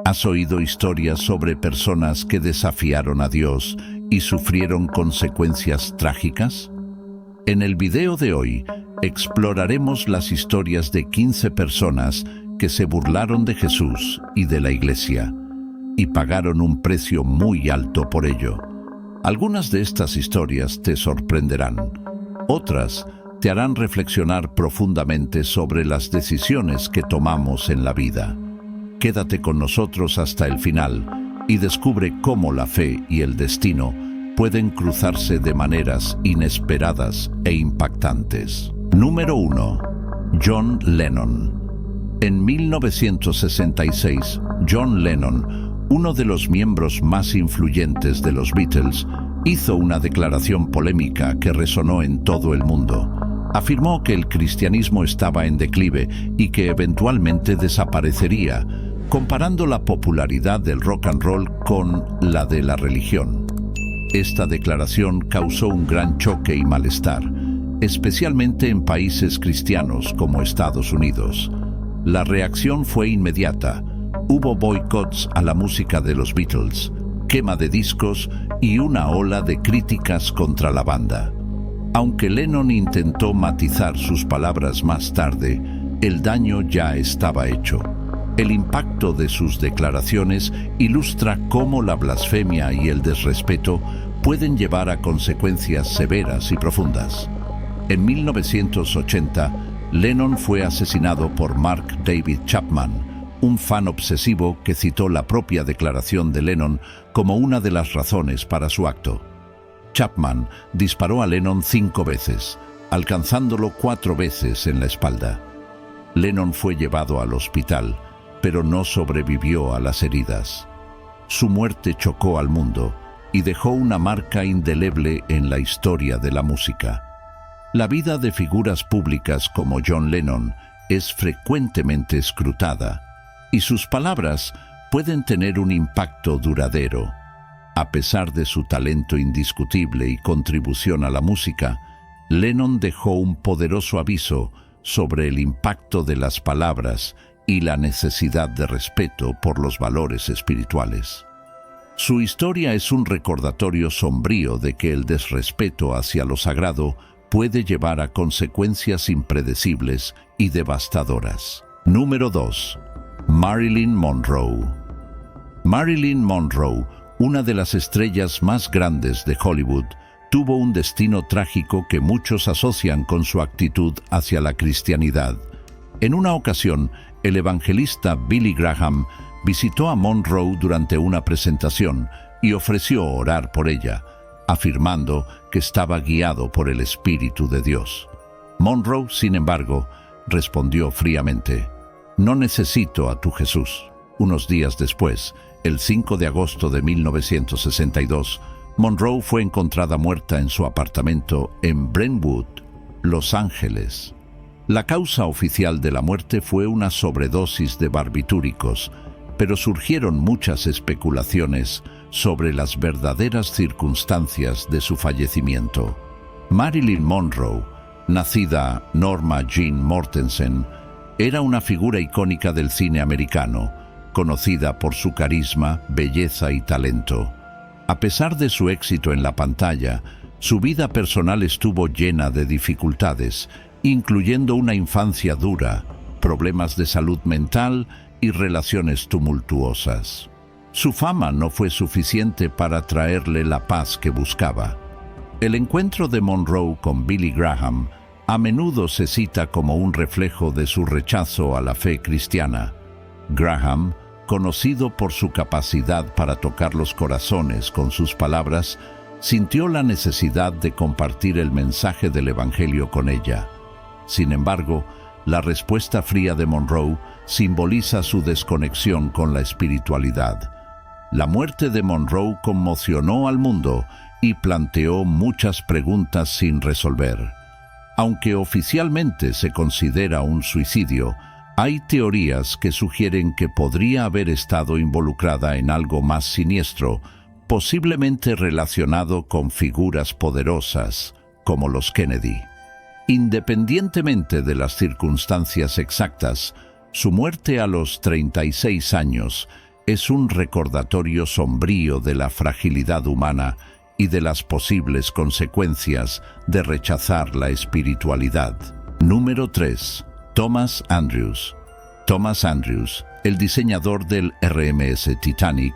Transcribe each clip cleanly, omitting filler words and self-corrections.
¿Has oído historias sobre personas que desafiaron a Dios y sufrieron consecuencias trágicas? En el video de hoy, exploraremos las historias de 15 personas que se burlaron de Jesús y de la Iglesia, y pagaron un precio muy alto por ello. Algunas de estas historias te sorprenderán. Otras te harán reflexionar profundamente sobre las decisiones que tomamos en la vida. Quédate con nosotros hasta el final y descubre cómo la fe y el destino pueden cruzarse de maneras inesperadas e impactantes. Número 1. John Lennon. En 1966, John Lennon, uno de los miembros más influyentes de los Beatles, hizo una declaración polémica que resonó en todo el mundo. Afirmó que el cristianismo estaba en declive y que eventualmente desaparecería, comparando la popularidad del rock and roll con la de la religión. Esta declaración causó un gran choque y malestar, especialmente en países cristianos como Estados Unidos. La reacción fue inmediata. Hubo boicots a la música de los Beatles, quema de discos y una ola de críticas contra la banda. Aunque Lennon intentó matizar sus palabras más tarde, el daño ya estaba hecho. El impacto de sus declaraciones ilustra cómo la blasfemia y el desrespeto pueden llevar a consecuencias severas y profundas. En 1980, Lennon fue asesinado por Mark David Chapman, un fan obsesivo que citó la propia declaración de Lennon como una de las razones para su acto. Chapman disparó a Lennon 5 veces, alcanzándolo 4 veces en la espalda. Lennon fue llevado al hospital, pero no sobrevivió a las heridas. Su muerte chocó al mundo y dejó una marca indeleble en la historia de la música. La vida de figuras públicas como John Lennon es frecuentemente escrutada, y sus palabras pueden tener un impacto duradero. A pesar de su talento indiscutible y contribución a la música, Lennon dejó un poderoso aviso sobre el impacto de las palabras y la necesidad de respeto por los valores espirituales. Su historia es un recordatorio sombrío de que el desrespeto hacia lo sagrado puede llevar a consecuencias impredecibles y devastadoras. Número 2. Marilyn Monroe. Marilyn Monroe, una de las estrellas más grandes de Hollywood, tuvo un destino trágico que muchos asocian con su actitud hacia la cristianidad. En una ocasión, el evangelista Billy Graham visitó a Monroe durante una presentación y ofreció orar por ella, afirmando que estaba guiado por el Espíritu de Dios. Monroe, sin embargo, respondió fríamente: «No necesito a tu Jesús». Unos días después, el 5 de agosto de 1962, Monroe fue encontrada muerta en su apartamento en Brentwood, Los Ángeles. La causa oficial de la muerte fue una sobredosis de barbitúricos, pero surgieron muchas especulaciones sobre las verdaderas circunstancias de su fallecimiento. Marilyn Monroe, nacida Norma Jean Mortensen, era una figura icónica del cine americano, conocida por su carisma, belleza y talento. A pesar de su éxito en la pantalla, su vida personal estuvo llena de dificultades, incluyendo una infancia dura, problemas de salud mental y relaciones tumultuosas. Su fama no fue suficiente para traerle la paz que buscaba. El encuentro de Monroe con Billy Graham a menudo se cita como un reflejo de su rechazo a la fe cristiana. Graham, conocido por su capacidad para tocar los corazones con sus palabras, sintió la necesidad de compartir el mensaje del Evangelio con ella. Sin embargo, la respuesta fría de Monroe simboliza su desconexión con la espiritualidad. La muerte de Monroe conmocionó al mundo y planteó muchas preguntas sin resolver. Aunque oficialmente se considera un suicidio, hay teorías que sugieren que podría haber estado involucrada en algo más siniestro, posiblemente relacionado con figuras poderosas, como los Kennedy. Independientemente de las circunstancias exactas, su muerte a los 36 años es un recordatorio sombrío de la fragilidad humana y de las posibles consecuencias de rechazar la espiritualidad. Número 3. Thomas Andrews. Thomas Andrews, el diseñador del RMS Titanic,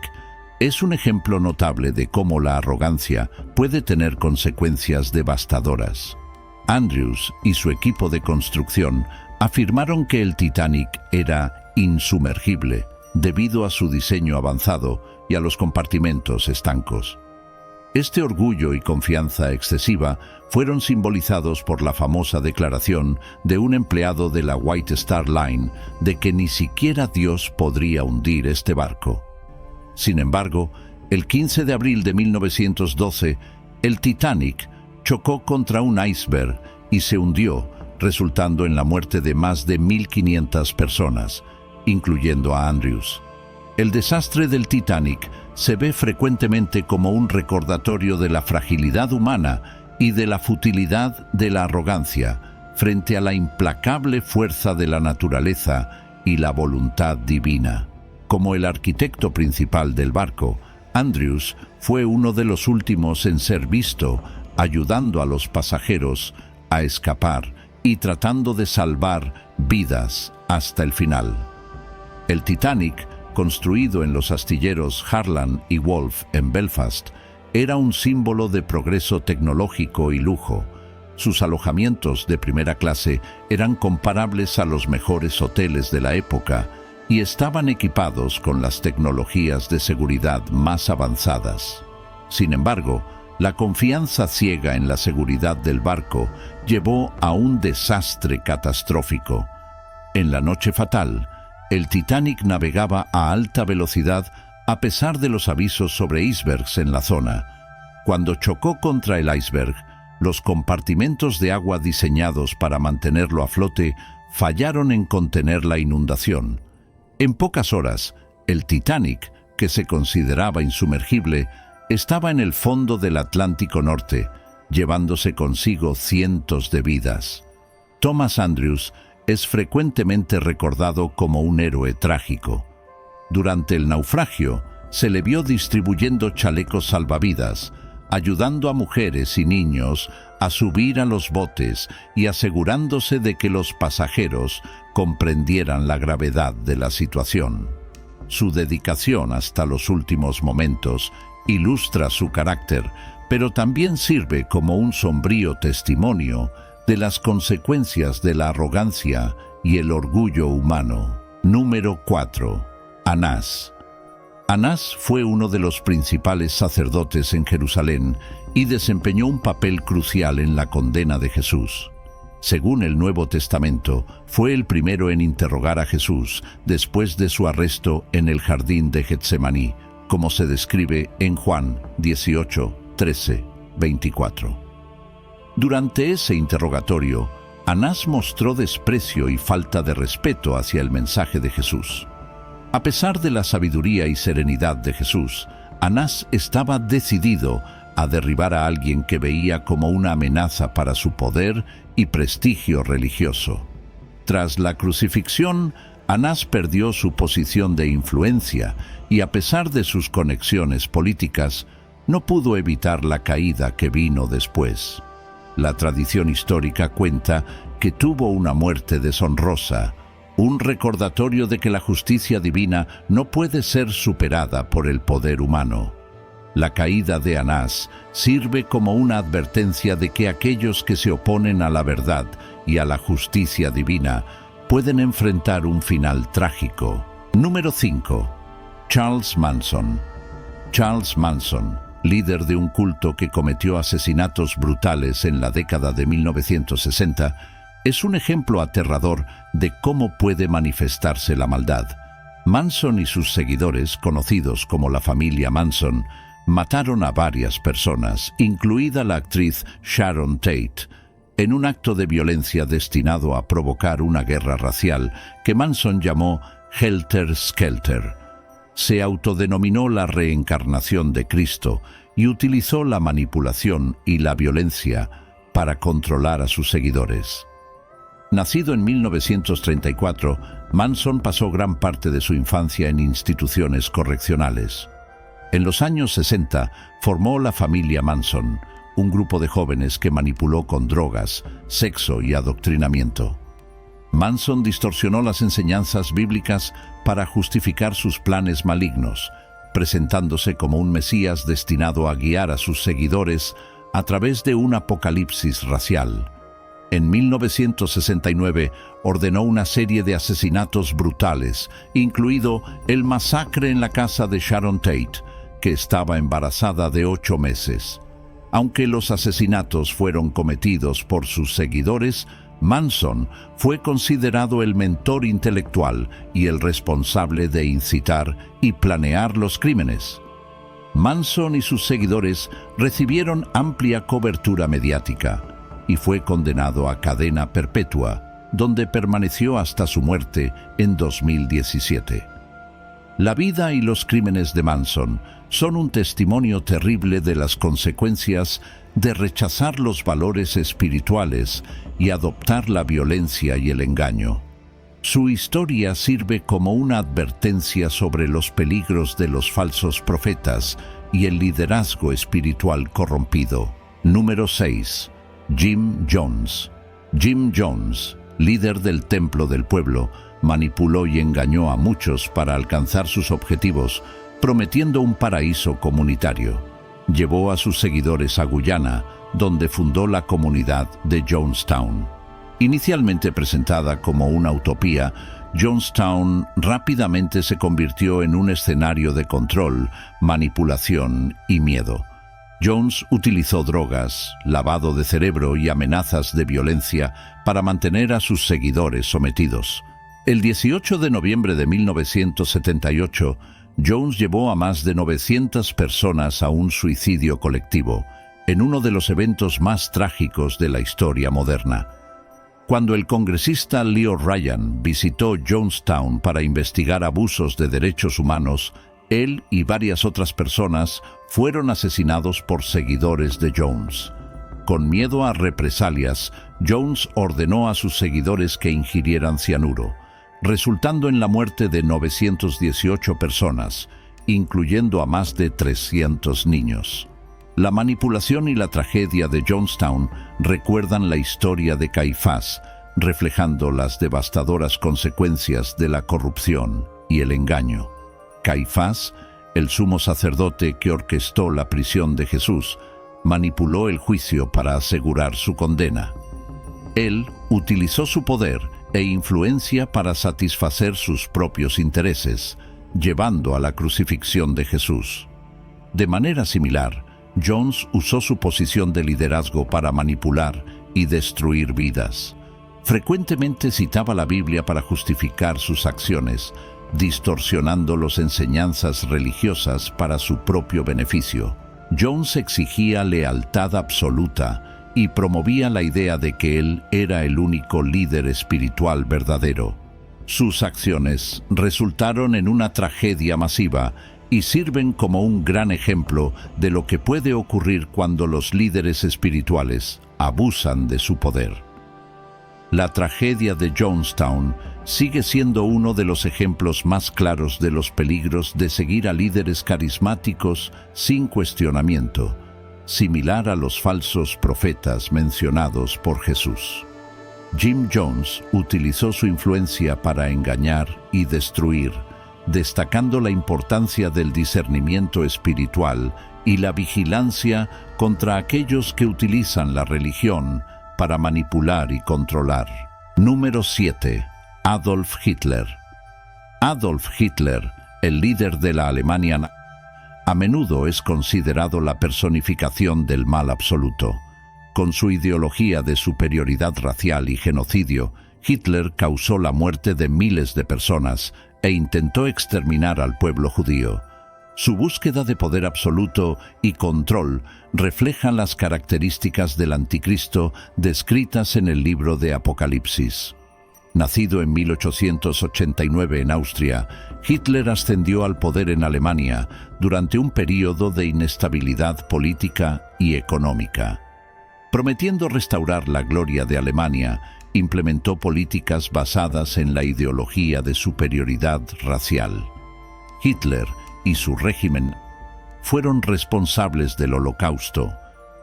es un ejemplo notable de cómo la arrogancia puede tener consecuencias devastadoras. Andrews y su equipo de construcción afirmaron que el Titanic era insumergible debido a su diseño avanzado y a los compartimentos estancos. Este orgullo y confianza excesiva fueron simbolizados por la famosa declaración de un empleado de la White Star Line de que ni siquiera Dios podría hundir este barco. Sin embargo, el 15 de abril de 1912, el Titanic chocó contra un iceberg y se hundió, resultando en la muerte de más de 1.500 personas, incluyendo a Andrews. El desastre del Titanic se ve frecuentemente como un recordatorio de la fragilidad humana y de la futilidad de la arrogancia frente a la implacable fuerza de la naturaleza y la voluntad divina. Como el arquitecto principal del barco, Andrews fue uno de los últimos en ser visto, ayudando a los pasajeros a escapar y tratando de salvar vidas hasta el final. El Titanic, construido en los astilleros Harland y Wolff en Belfast, era un símbolo de progreso tecnológico y lujo. Sus alojamientos de primera clase eran comparables a los mejores hoteles de la época y estaban equipados con las tecnologías de seguridad más avanzadas. Sin embargo, la confianza ciega en la seguridad del barco llevó a un desastre catastrófico. En la noche fatal, el Titanic navegaba a alta velocidad a pesar de los avisos sobre icebergs en la zona. Cuando chocó contra el iceberg, los compartimentos de agua diseñados para mantenerlo a flote fallaron en contener la inundación. En pocas horas, el Titanic, que se consideraba insumergible, estaba en el fondo del Atlántico Norte, llevándose consigo cientos de vidas. Thomas Andrews es frecuentemente recordado como un héroe trágico. Durante el naufragio, se le vio distribuyendo chalecos salvavidas, ayudando a mujeres y niños a subir a los botes y asegurándose de que los pasajeros comprendieran la gravedad de la situación. Su dedicación hasta los últimos momentos ilustra su carácter, pero también sirve como un sombrío testimonio de las consecuencias de la arrogancia y el orgullo humano. Número 4. Anás. Anás fue uno de los principales sacerdotes en Jerusalén y desempeñó un papel crucial en la condena de Jesús. Según el Nuevo Testamento, fue el primero en interrogar a Jesús después de su arresto en el jardín de Getsemaní, como se describe en Juan 18, 13, 24. Durante ese interrogatorio, Anás mostró desprecio y falta de respeto hacia el mensaje de Jesús. A pesar de la sabiduría y serenidad de Jesús, Anás estaba decidido a derribar a alguien que veía como una amenaza para su poder y prestigio religioso. Tras la crucifixión, Anás perdió su posición de influencia y, a pesar de sus conexiones políticas, no pudo evitar la caída que vino después. La tradición histórica cuenta que tuvo una muerte deshonrosa, un recordatorio de que la justicia divina no puede ser superada por el poder humano. La caída de Anás sirve como una advertencia de que aquellos que se oponen a la verdad y a la justicia divina pueden enfrentar un final trágico. Número 5. Charles Manson. Charles Manson, líder de un culto que cometió asesinatos brutales en la década de 1960, es un ejemplo aterrador de cómo puede manifestarse la maldad. Manson y sus seguidores, conocidos como la familia Manson, mataron a varias personas, incluida la actriz Sharon Tate, en un acto de violencia destinado a provocar una guerra racial que Manson llamó Helter Skelter. Se autodenominó la reencarnación de Cristo y utilizó la manipulación y la violencia para controlar a sus seguidores. Nacido en 1934, Manson pasó gran parte de su infancia en instituciones correccionales. En los años 60 formó la familia Manson, un grupo de jóvenes que manipuló con drogas, sexo y adoctrinamiento. Manson distorsionó las enseñanzas bíblicas para justificar sus planes malignos, presentándose como un Mesías destinado a guiar a sus seguidores a través de un apocalipsis racial. En 1969 ordenó una serie de asesinatos brutales, incluido el masacre en la casa de Sharon Tate, que estaba embarazada de 8 meses. Aunque los asesinatos fueron cometidos por sus seguidores, Manson fue considerado el mentor intelectual y el responsable de incitar y planear los crímenes. Manson y sus seguidores recibieron amplia cobertura mediática y fue condenado a cadena perpetua, donde permaneció hasta su muerte en 2017. La vida y los crímenes de Manson son un testimonio terrible de las consecuencias de rechazar los valores espirituales y adoptar la violencia y el engaño. Su historia sirve como una advertencia sobre los peligros de los falsos profetas y el liderazgo espiritual corrompido. Número 6. Jim Jones. Jim Jones, líder del Templo del Pueblo, manipuló y engañó a muchos para alcanzar sus objetivos, prometiendo un paraíso comunitario. Llevó a sus seguidores a Guyana, donde fundó la comunidad de Jonestown. Inicialmente presentada como una utopía, Jonestown rápidamente se convirtió en un escenario de control, manipulación y miedo. Jones utilizó drogas, lavado de cerebro y amenazas de violencia para mantener a sus seguidores sometidos. El 18 de noviembre de 1978, Jones llevó a más de 900 personas a un suicidio colectivo, en uno de los eventos más trágicos de la historia moderna. Cuando el congresista Leo Ryan visitó Jonestown para investigar abusos de derechos humanos, él y varias otras personas fueron asesinados por seguidores de Jones. Con miedo a represalias, Jones ordenó a sus seguidores que ingirieran cianuro, resultando en la muerte de 918 personas, incluyendo a más de 300 niños. La manipulación y la tragedia de Jonestown recuerdan la historia de Caifás, reflejando las devastadoras consecuencias de la corrupción y el engaño. Caifás, el sumo sacerdote que orquestó la prisión de Jesús, manipuló el juicio para asegurar su condena. Él utilizó su poder e influencia para satisfacer sus propios intereses, llevando a la crucifixión de Jesús. De manera similar, Jones usó su posición de liderazgo para manipular y destruir vidas. Frecuentemente citaba la Biblia para justificar sus acciones, distorsionando las enseñanzas religiosas para su propio beneficio. Jones exigía lealtad absoluta y promovía la idea de que él era el único líder espiritual verdadero. Sus acciones resultaron en una tragedia masiva y sirven como un gran ejemplo de lo que puede ocurrir cuando los líderes espirituales abusan de su poder. La tragedia de Jonestown sigue siendo uno de los ejemplos más claros de los peligros de seguir a líderes carismáticos sin cuestionamiento, similar a los falsos profetas mencionados por Jesús. Jim Jones utilizó su influencia para engañar y destruir, destacando la importancia del discernimiento espiritual y la vigilancia contra aquellos que utilizan la religión para manipular y controlar. Número 7. Adolf Hitler. Adolf Hitler, el líder de la Alemania nazi, a menudo es considerado la personificación del mal absoluto. Con su ideología de superioridad racial y genocidio, Hitler causó la muerte de miles de personas e intentó exterminar al pueblo judío. Su búsqueda de poder absoluto y control refleja las características del anticristo descritas en el libro de Apocalipsis. Nacido en 1889 en Austria, Hitler ascendió al poder en Alemania durante un período de inestabilidad política y económica. Prometiendo restaurar la gloria de Alemania, implementó políticas basadas en la ideología de superioridad racial. Hitler y su régimen fueron responsables del Holocausto,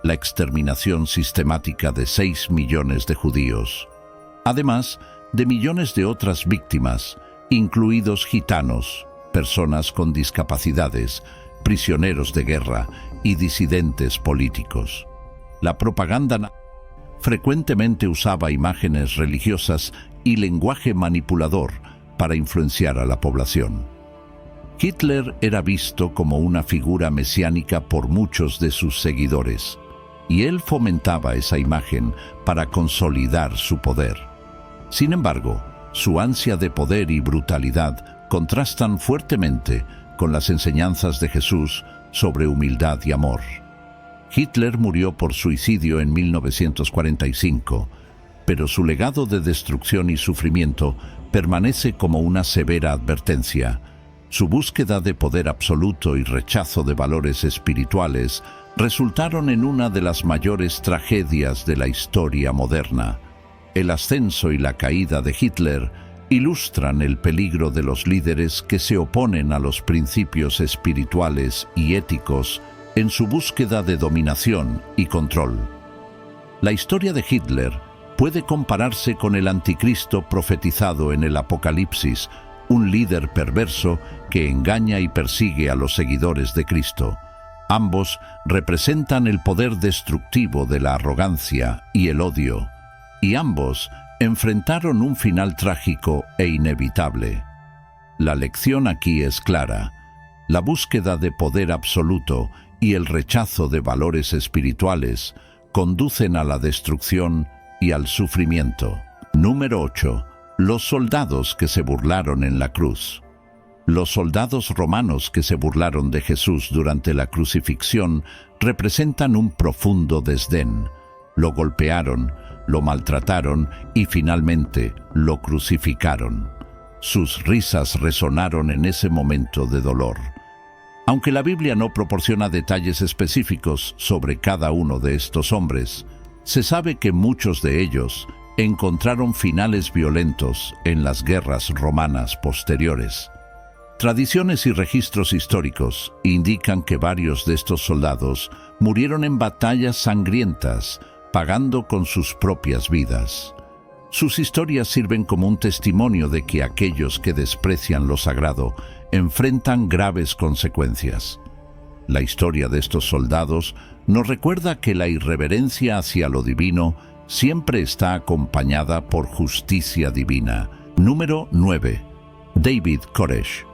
la exterminación sistemática de 6 millones de judíos, además de millones de otras víctimas, incluidos gitanos, personas con discapacidades, prisioneros de guerra y disidentes políticos. La propaganda frecuentemente usaba imágenes religiosas y lenguaje manipulador para influenciar a la población. Hitler era visto como una figura mesiánica por muchos de sus seguidores, y él fomentaba esa imagen para consolidar su poder. Sin embargo, su ansia de poder y brutalidad contrastan fuertemente con las enseñanzas de Jesús sobre humildad y amor. Hitler murió por suicidio en 1945, pero su legado de destrucción y sufrimiento permanece como una severa advertencia. Su búsqueda de poder absoluto y rechazo de valores espirituales resultaron en una de las mayores tragedias de la historia moderna. El ascenso y la caída de Hitler ilustran el peligro de los líderes que se oponen a los principios espirituales y éticos en su búsqueda de dominación y control. La historia de Hitler puede compararse con el anticristo profetizado en el Apocalipsis, un líder perverso que engaña y persigue a los seguidores de Cristo. Ambos representan el poder destructivo de la arrogancia y el odio, y ambos enfrentaron un final trágico e inevitable. La lección aquí es clara: la búsqueda de poder absoluto y el rechazo de valores espirituales conducen a la destrucción y al sufrimiento. Número 8. Los soldados que se burlaron en la cruz. Los soldados romanos que se burlaron de Jesús durante la crucifixión representan un profundo desdén. Lo golpearon, lo maltrataron y finalmente lo crucificaron. Sus risas resonaron en ese momento de dolor. Aunque la Biblia no proporciona detalles específicos sobre cada uno de estos hombres, se sabe que muchos de ellos encontraron finales violentos en las guerras romanas posteriores. Tradiciones y registros históricos indican que varios de estos soldados murieron en batallas sangrientas, pagando con sus propias vidas. Sus historias sirven como un testimonio de que aquellos que desprecian lo sagrado enfrentan graves consecuencias. La historia de estos soldados nos recuerda que la irreverencia hacia lo divino siempre está acompañada por justicia divina. Número 9. David Koresh.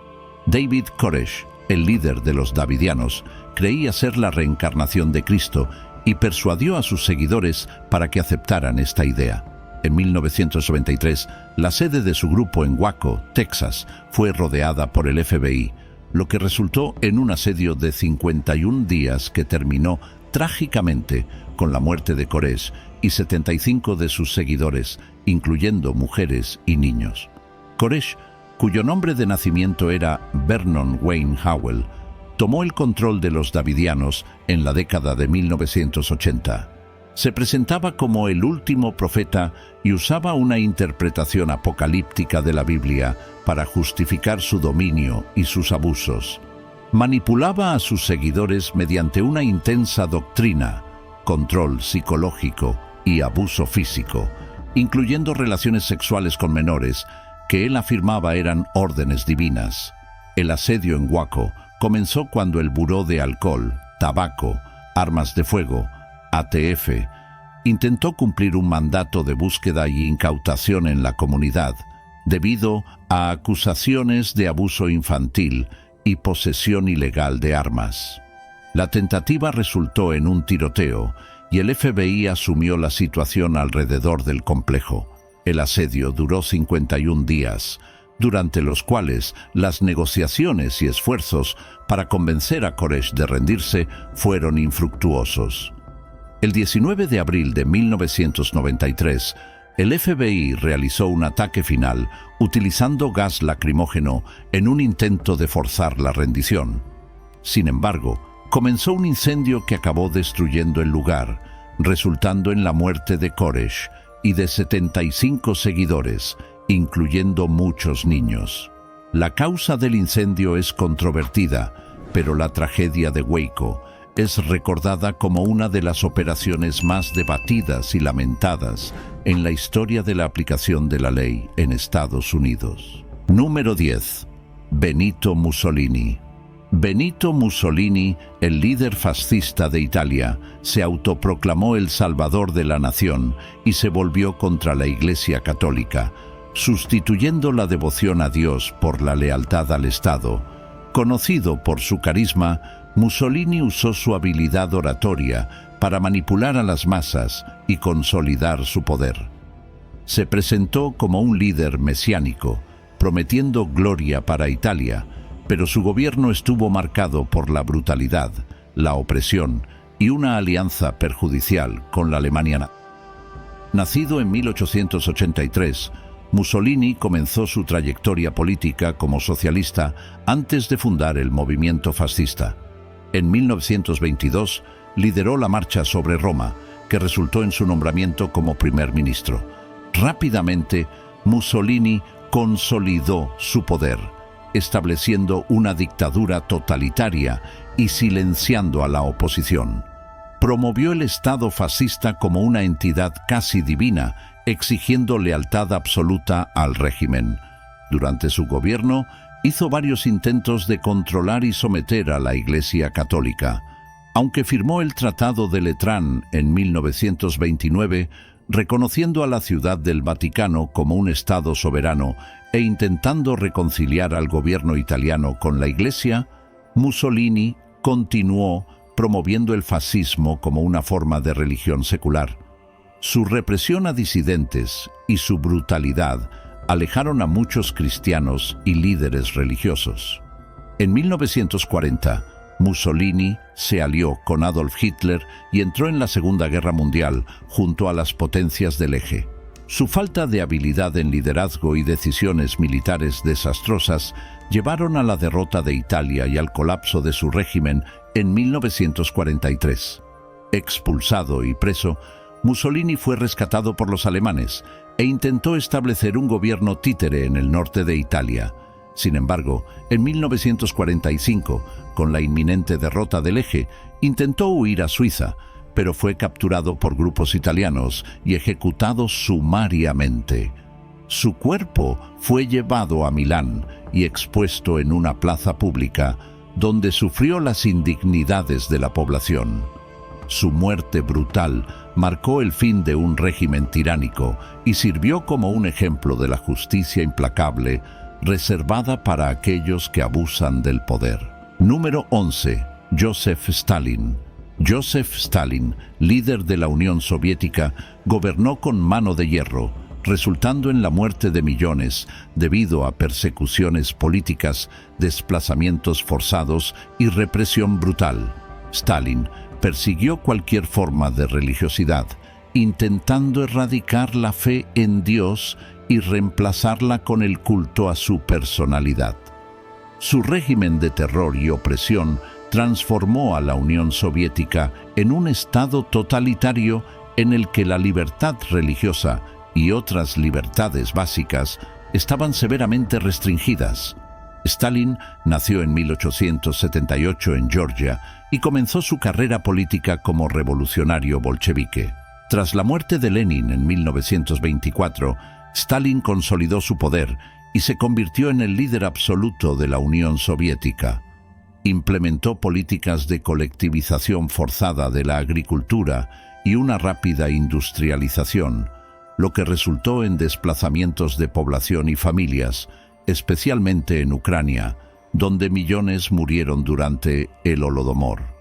David Koresh, el líder de los davidianos, creía ser la reencarnación de Cristo y persuadió a sus seguidores para que aceptaran esta idea. En 1993, la sede de su grupo en Waco, Texas, fue rodeada por el FBI, lo que resultó en un asedio de 51 días que terminó trágicamente con la muerte de Koresh y 75 de sus seguidores, incluyendo mujeres y niños. Koresh, cuyo nombre de nacimiento era Vernon Wayne Howell, tomó el control de los davidianos en la década de 1980. Se presentaba como el último profeta y usaba una interpretación apocalíptica de la Biblia para justificar su dominio y sus abusos. Manipulaba a sus seguidores mediante una intensa doctrina, control psicológico y abuso físico, incluyendo relaciones sexuales con menores, que él afirmaba eran órdenes divinas. El asedio en Waco comenzó cuando el Buró de Alcohol, Tabaco, Armas de Fuego, ATF, intentó cumplir un mandato de búsqueda y incautación en la comunidad, debido a acusaciones de abuso infantil y posesión ilegal de armas. La tentativa resultó en un tiroteo y el FBI asumió la situación alrededor del complejo. El asedio duró 51 días, durante los cuales las negociaciones y esfuerzos para convencer a Koresh de rendirse fueron infructuosos. El 19 de abril de 1993, el FBI realizó un ataque final utilizando gas lacrimógeno en un intento de forzar la rendición. Sin embargo, comenzó un incendio que acabó destruyendo el lugar, resultando en la muerte de Koresh y de 75 seguidores, incluyendo muchos niños. La causa del incendio es controvertida, pero la tragedia de Waco es recordada como una de las operaciones más debatidas y lamentadas en la historia de la aplicación de la ley en Estados Unidos. Número 10. Benito Mussolini. Benito Mussolini, el líder fascista de Italia, se autoproclamó el salvador de la nación y se volvió contra la Iglesia Católica, sustituyendo la devoción a Dios por la lealtad al Estado. Conocido por su carisma, Mussolini usó su habilidad oratoria para manipular a las masas y consolidar su poder. Se presentó como un líder mesiánico, prometiendo gloria para Italia, pero su gobierno estuvo marcado por la brutalidad, la opresión y una alianza perjudicial con la Alemania nazi. Nacido en 1883, Mussolini comenzó su trayectoria política como socialista antes de fundar el movimiento fascista. En 1922 lideró la marcha sobre Roma, que resultó en su nombramiento como primer ministro. Rápidamente, Mussolini consolidó su poder, estableciendo una dictadura totalitaria y silenciando a la oposición. Promovió el Estado fascista como una entidad casi divina, exigiendo lealtad absoluta al régimen. Durante su gobierno, hizo varios intentos de controlar y someter a la Iglesia Católica. Aunque firmó el Tratado de Letrán en 1929, reconociendo a la Ciudad del Vaticano como un Estado soberano e intentando reconciliar al gobierno italiano con la Iglesia, Mussolini continuó promoviendo el fascismo como una forma de religión secular. Su represión a disidentes y su brutalidad alejaron a muchos cristianos y líderes religiosos. En 1940, Mussolini se alió con Adolf Hitler y entró en la Segunda Guerra Mundial junto a las potencias del Eje. Su falta de habilidad en liderazgo y decisiones militares desastrosas llevaron a la derrota de Italia y al colapso de su régimen en 1943. Expulsado y preso, Mussolini fue rescatado por los alemanes e intentó establecer un gobierno títere en el norte de Italia. Sin embargo, en 1945, con la inminente derrota del Eje, intentó huir a Suiza, pero fue capturado por grupos italianos y ejecutado sumariamente. Su cuerpo fue llevado a Milán y expuesto en una plaza pública, donde sufrió las indignidades de la población. Su muerte brutal marcó el fin de un régimen tiránico y sirvió como un ejemplo de la justicia implacable reservada para aquellos que abusan del poder. Número 11. Joseph Stalin. Joseph Stalin, líder de la Unión Soviética, gobernó con mano de hierro, resultando en la muerte de millones debido a persecuciones políticas, desplazamientos forzados y represión brutal. Stalin persiguió cualquier forma de religiosidad, intentando erradicar la fe en Dios y reemplazarla con el culto a su personalidad. Su régimen de terror y opresión transformó a la Unión Soviética en un estado totalitario en el que la libertad religiosa y otras libertades básicas estaban severamente restringidas. Stalin nació en 1878 en Georgia y comenzó su carrera política como revolucionario bolchevique. Tras la muerte de Lenin en 1924, Stalin consolidó su poder y se convirtió en el líder absoluto de la Unión Soviética. Implementó políticas de colectivización forzada de la agricultura y una rápida industrialización, lo que resultó en desplazamientos de población y familias, especialmente en Ucrania, donde millones murieron durante el Holodomor.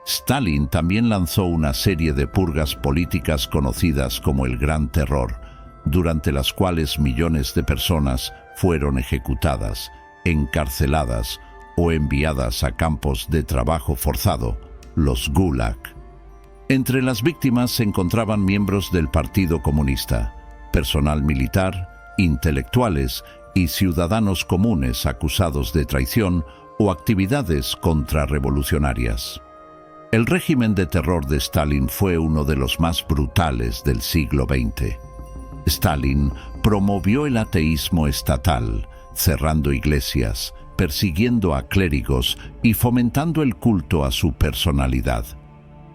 Stalin también lanzó una serie de purgas políticas conocidas como el Gran Terror, durante las cuales millones de personas fueron ejecutadas, encarceladas o enviadas a campos de trabajo forzado, los Gulag. Entre las víctimas se encontraban miembros del Partido Comunista, personal militar, intelectuales y ciudadanos comunes acusados de traición o actividades contrarrevolucionarias. El régimen de terror de Stalin fue uno de los más brutales del siglo XX. Stalin promovió el ateísmo estatal, cerrando iglesias, persiguiendo a clérigos y fomentando el culto a su personalidad.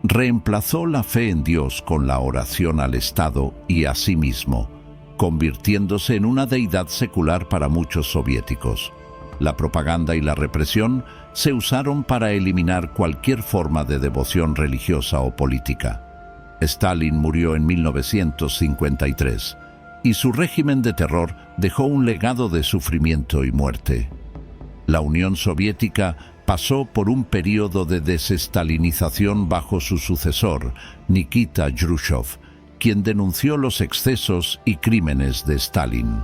Reemplazó la fe en Dios con la oración al Estado y a sí mismo, convirtiéndose en una deidad secular para muchos soviéticos. La propaganda y la represión se usaron para eliminar cualquier forma de devoción religiosa o política. Stalin murió en 1953 y su régimen de terror dejó un legado de sufrimiento y muerte. La Unión Soviética pasó por un período de desestalinización bajo su sucesor, Nikita Jrushchov, quien denunció los excesos y crímenes de Stalin.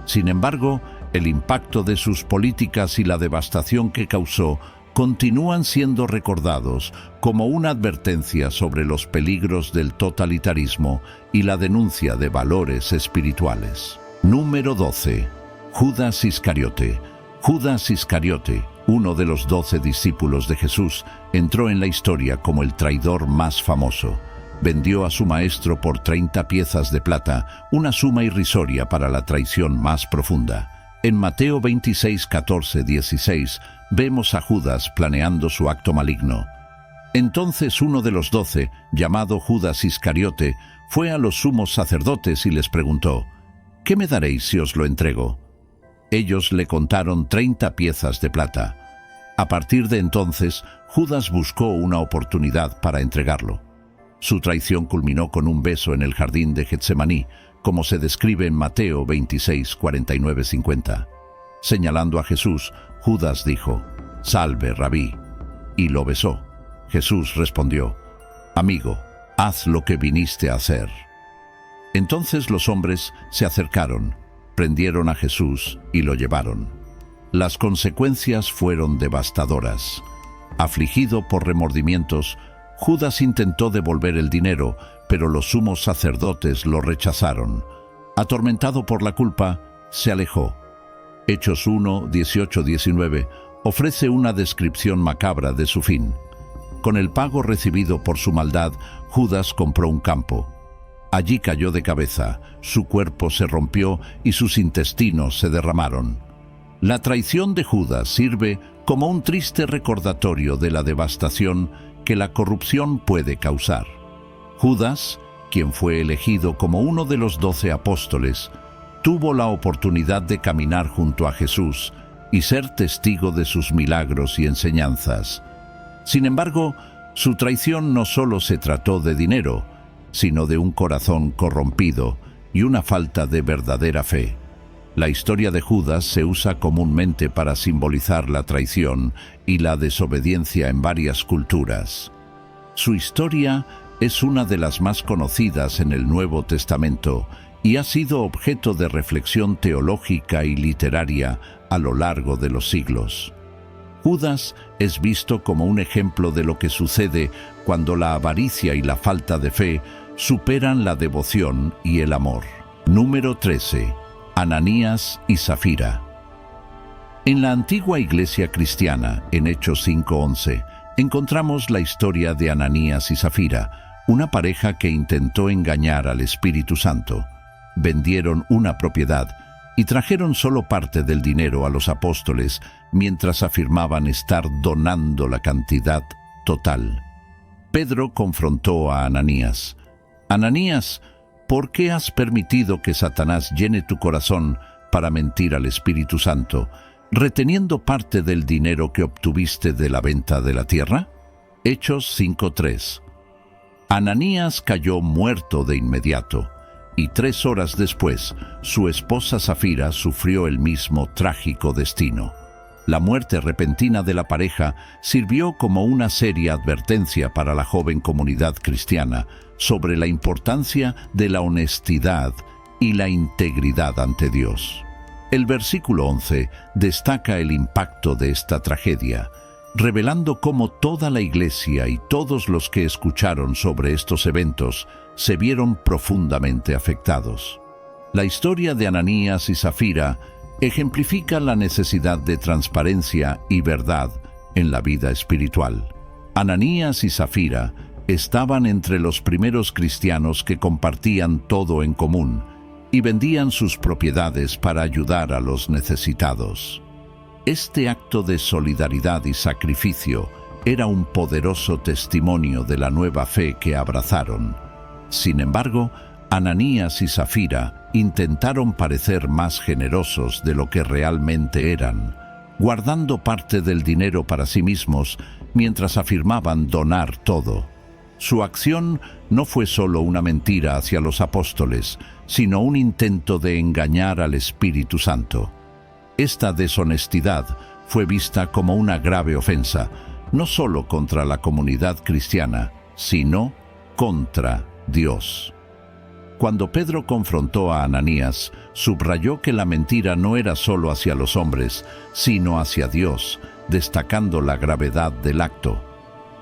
Sin embargo, el impacto de sus políticas y la devastación que causó continúan siendo recordados como una advertencia sobre los peligros del totalitarismo y la denuncia de valores espirituales. Número 12. Judas Iscariote. Judas Iscariote, uno de los 12 discípulos de Jesús, entró en la historia como el traidor más famoso. Vendió a su maestro por 30 piezas de plata, una suma irrisoria para la traición más profunda. En Mateo 26, 14, 16, vemos a Judas planeando su acto maligno. Entonces uno de los 12, llamado Judas Iscariote, fue a los sumos sacerdotes y les preguntó: «¿Qué me daréis si os lo entrego?». Ellos le contaron 30 piezas de plata. A partir de entonces, Judas buscó una oportunidad para entregarlo. Su traición culminó con un beso en el jardín de Getsemaní, como se describe en Mateo 26, 49, 50. Señalando a Jesús, Judas dijo: «Salve, Rabí», y lo besó. Jesús respondió: «Amigo, haz lo que viniste a hacer». Entonces los hombres se acercaron, prendieron a Jesús y lo llevaron. Las consecuencias fueron devastadoras. Afligido por remordimientos, Judas intentó devolver el dinero, pero los sumos sacerdotes lo rechazaron. Atormentado por la culpa, se alejó. Hechos 1, 18, 19 ofrece una descripción macabra de su fin. Con el pago recibido por su maldad, Judas compró un campo. Allí cayó de cabeza, su cuerpo se rompió y sus intestinos se derramaron. La traición de Judas sirve como un triste recordatorio de la devastación que la corrupción puede causar. Judas, quien fue elegido como uno de los 12 apóstoles, tuvo la oportunidad de caminar junto a Jesús y ser testigo de sus milagros y enseñanzas. Sin embargo, su traición no solo se trató de dinero, sino de un corazón corrompido y una falta de verdadera fe. La historia de Judas se usa comúnmente para simbolizar la traición y la desobediencia en varias culturas. Su historia es una de las más conocidas en el Nuevo Testamento y ha sido objeto de reflexión teológica y literaria a lo largo de los siglos. Judas es visto como un ejemplo de lo que sucede cuando la avaricia y la falta de fe superan la devoción y el amor. Número 13. Ananías y Zafira. En la antigua iglesia cristiana, en Hechos 5:11, encontramos la historia de Ananías y Zafira, una pareja que intentó engañar al Espíritu Santo. Vendieron una propiedad y trajeron solo parte del dinero a los apóstoles, mientras afirmaban estar donando la cantidad total. Pedro confrontó a Ananías. «Ananías, ¿por qué has permitido que Satanás llene tu corazón para mentir al Espíritu Santo, reteniendo parte del dinero que obtuviste de la venta de la tierra?» Hechos 5:3. Ananías cayó muerto de inmediato, y 3 horas después, su esposa Zafira sufrió el mismo trágico destino. La muerte repentina de la pareja sirvió como una seria advertencia para la joven comunidad cristiana sobre la importancia de la honestidad y la integridad ante Dios. El versículo 11 destaca el impacto de esta tragedia, revelando cómo toda la iglesia y todos los que escucharon sobre estos eventos se vieron profundamente afectados. La historia de Ananías y Zafira ejemplifica la necesidad de transparencia y verdad en la vida espiritual. Ananías y Zafira estaban entre los primeros cristianos que compartían todo en común y vendían sus propiedades para ayudar a los necesitados. Este acto de solidaridad y sacrificio era un poderoso testimonio de la nueva fe que abrazaron. Sin embargo, Ananías y Zafira intentaron parecer más generosos de lo que realmente eran, guardando parte del dinero para sí mismos mientras afirmaban donar todo. Su acción no fue solo una mentira hacia los apóstoles, sino un intento de engañar al Espíritu Santo. Esta deshonestidad fue vista como una grave ofensa, no solo contra la comunidad cristiana, sino contra Dios. Cuando Pedro confrontó a Ananías, subrayó que la mentira no era solo hacia los hombres, sino hacia Dios, destacando la gravedad del acto.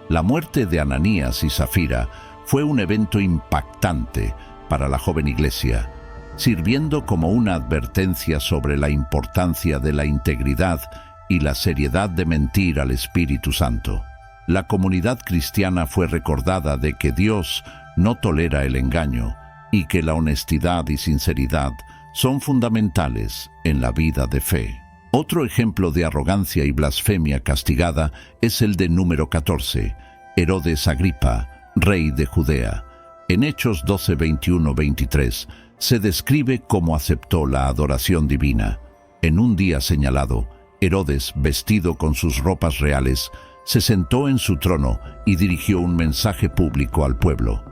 La muerte de Ananías y Zafira fue un evento impactante para la joven iglesia, sirviendo como una advertencia sobre la importancia de la integridad y la seriedad de mentir al Espíritu Santo. La comunidad cristiana fue recordada de que Dios no tolera el engaño y que la honestidad y sinceridad son fundamentales en la vida de fe. Otro ejemplo de arrogancia y blasfemia castigada es el de número 14, Herodes Agripa, rey de Judea. En Hechos 12, 21, 23, se describe cómo aceptó la adoración divina. En un día señalado, Herodes, vestido con sus ropas reales, se sentó en su trono y dirigió un mensaje público al pueblo.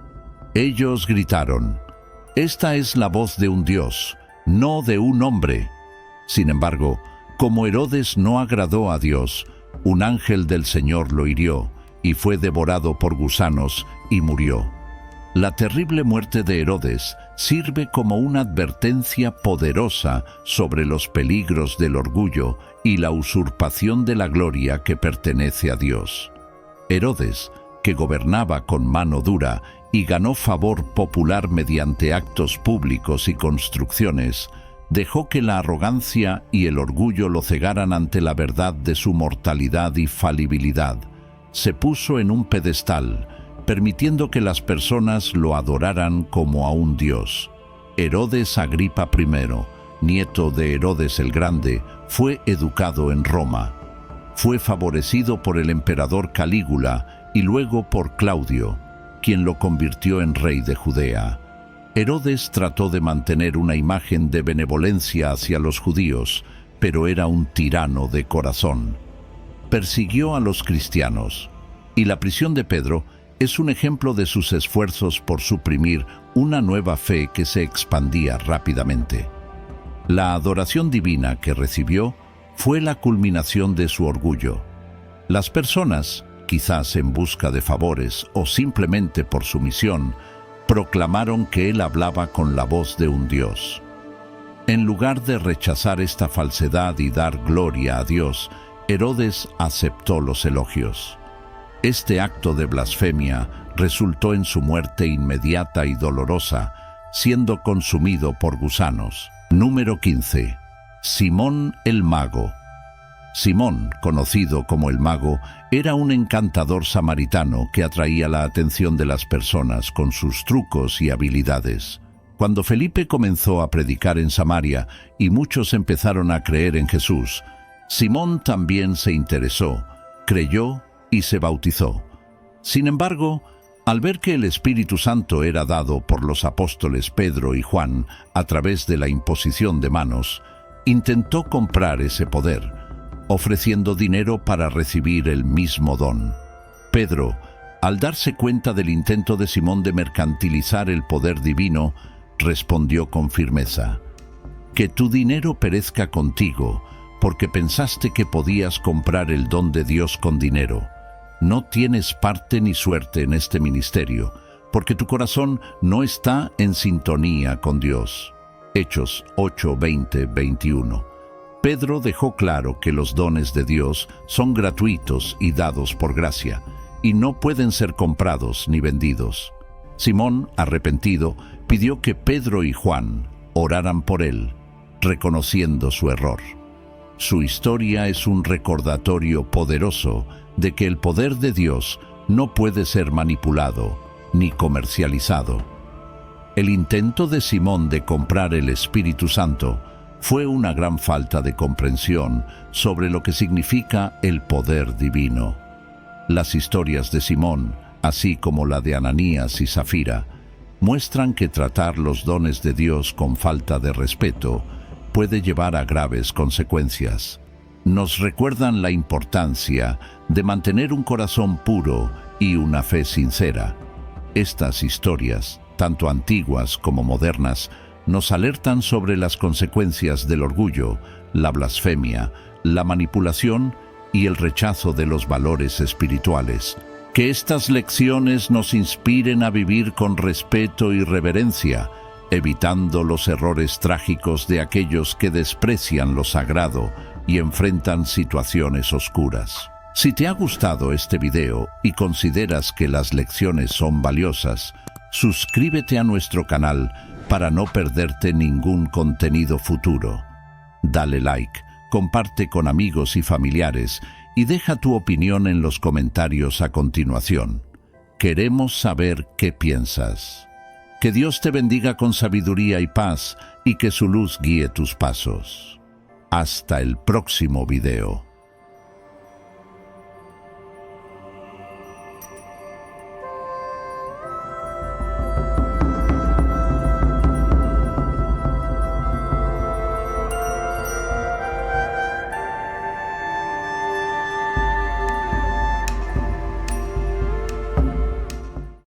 Ellos gritaron: «Esta es la voz de un Dios, no de un hombre». Sin embargo, como Herodes no agradó a Dios, un ángel del Señor lo hirió y fue devorado por gusanos y murió. La terrible muerte de Herodes sirve como una advertencia poderosa sobre los peligros del orgullo y la usurpación de la gloria que pertenece a Dios. Herodes, que gobernaba con mano dura y ganó favor popular mediante actos públicos y construcciones, dejó que la arrogancia y el orgullo lo cegaran ante la verdad de su mortalidad y falibilidad. Se puso en un pedestal, permitiendo que las personas lo adoraran como a un dios. Herodes Agripa I, nieto de Herodes el Grande, fue educado en Roma. Fue favorecido por el emperador Calígula y luego por Claudio, quien lo convirtió en rey de Judea. Herodes trató de mantener una imagen de benevolencia hacia los judíos, pero era un tirano de corazón. Persiguió a los cristianos, y la prisión de Pedro es un ejemplo de sus esfuerzos por suprimir una nueva fe que se expandía rápidamente. La adoración divina que recibió fue la culminación de su orgullo. Las personas, quizás en busca de favores o simplemente por su misión, proclamaron que él hablaba con la voz de un Dios. En lugar de rechazar esta falsedad y dar gloria a Dios, Herodes aceptó los elogios. Este acto de blasfemia resultó en su muerte inmediata y dolorosa, siendo consumido por gusanos. Número 15. Simón el Mago. Simón, conocido como el Mago, era un encantador samaritano que atraía la atención de las personas con sus trucos y habilidades. Cuando Felipe comenzó a predicar en Samaria y muchos empezaron a creer en Jesús, Simón también se interesó, creyó y se bautizó. Sin embargo, al ver que el Espíritu Santo era dado por los apóstoles Pedro y Juan a través de la imposición de manos, intentó comprar ese poder, ofreciendo dinero para recibir el mismo don. Pedro, al darse cuenta del intento de Simón de mercantilizar el poder divino, respondió con firmeza: «Que tu dinero perezca contigo, porque pensaste que podías comprar el don de Dios con dinero. No tienes parte ni suerte en este ministerio, porque tu corazón no está en sintonía con Dios». Hechos 8, 20, 21. Pedro dejó claro que los dones de Dios son gratuitos y dados por gracia, y no pueden ser comprados ni vendidos. Simón, arrepentido, pidió que Pedro y Juan oraran por él, reconociendo su error. Su historia es un recordatorio poderoso de que el poder de Dios no puede ser manipulado ni comercializado. El intento de Simón de comprar el Espíritu Santo fue una gran falta de comprensión sobre lo que significa el poder divino. Las historias de Simón, así como la de Ananías y Zafira, muestran que tratar los dones de Dios con falta de respeto puede llevar a graves consecuencias. Nos recuerdan la importancia de mantener un corazón puro y una fe sincera. Estas historias, tanto antiguas como modernas, nos alertan sobre las consecuencias del orgullo, la blasfemia, la manipulación y el rechazo de los valores espirituales. Que estas lecciones nos inspiren a vivir con respeto y reverencia, evitando los errores trágicos de aquellos que desprecian lo sagrado y enfrentan situaciones oscuras. Si te ha gustado este video y consideras que las lecciones son valiosas, suscríbete a nuestro canal para no perderte ningún contenido futuro. Dale like, comparte con amigos y familiares y deja tu opinión en los comentarios a continuación. Queremos saber qué piensas. Que Dios te bendiga con sabiduría y paz y que su luz guíe tus pasos. Hasta el próximo video.